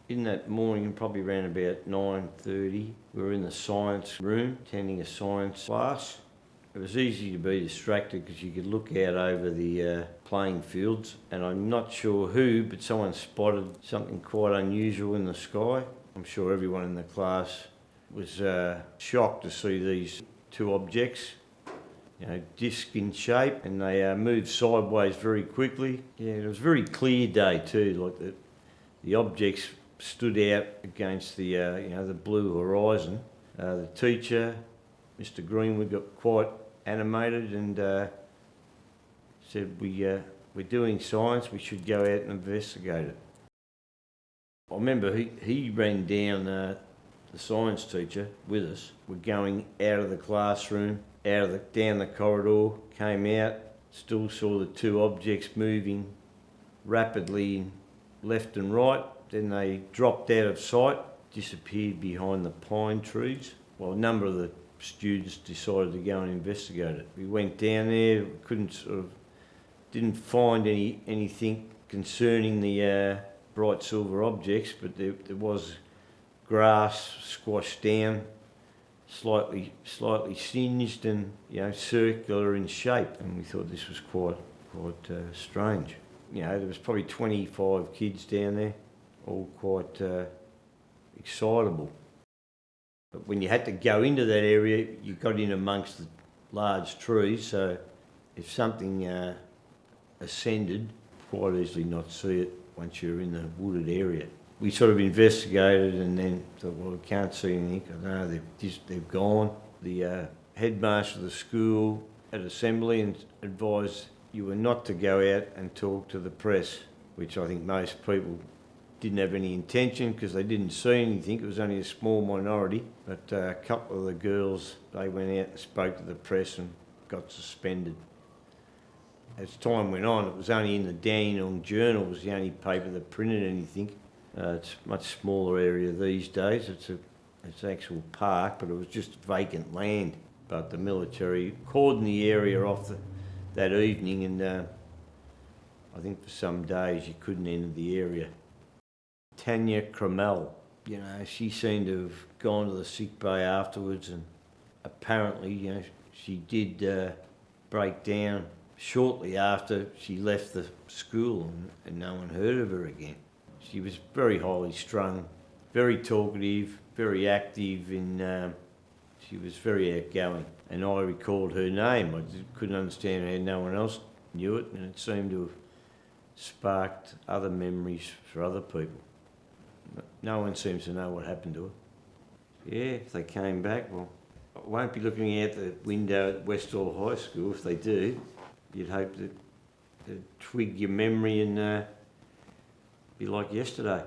In that morning, probably around about 9:30, we were in the science room, attending a science class. It was easy to be distracted because you could look out over the playing fields, and I'm not sure who, but someone spotted something quite unusual in the sky. I'm sure everyone in the class was shocked to see these two objects, disc in shape, and they moved sideways very quickly. Yeah, it was a very clear day too, like the objects stood out against the the blue horizon. The teacher, Mr. Greenwood, got quite animated and said, we're doing science, we should go out and investigate it. I remember he ran down, the science teacher with us. We're going out of the classroom, down the corridor, came out, still saw the two objects moving rapidly left and right. Then they dropped out of sight, disappeared behind the pine trees. Well, a number of the students decided to go and investigate it. We went down there, didn't find anything concerning the bright silver objects, but there was grass squashed down, slightly singed and circular in shape, and we thought this was quite strange. There was probably 25 kids down there, all quite excitable. But when you had to go into that area, you got in amongst the large trees, so if something ascended, quite easily not see it once you're in the wooded area. We sort of investigated and then thought, well, we can't see anything. No, they've gone. The headmaster of the school at assembly and advised you were not to go out and talk to the press, which I think most people didn't have any intention because they didn't see anything. It was only a small minority, but a couple of the girls, they went out and spoke to the press and got suspended. As time went on, it was only in the Dandenong Journal was the only paper that printed anything. It's a much smaller area these days. It's an actual park, but it was just vacant land. But the military cordoned the area off that evening, and I think for some days you couldn't enter the area. Tanya Cromell, she seemed to have gone to the sick bay afterwards, and apparently, she did break down shortly after she left the school, and no one heard of her again. She was very highly strung, very talkative, very active, and she was very outgoing. And I recalled her name. I couldn't understand how no one else knew it, and it seemed to have sparked other memories for other people. No one seems to know what happened to her. Yeah, if they came back, well, I won't be looking out the window at Westall High School. If they do, you'd hope that they'd twig your memory and be like yesterday.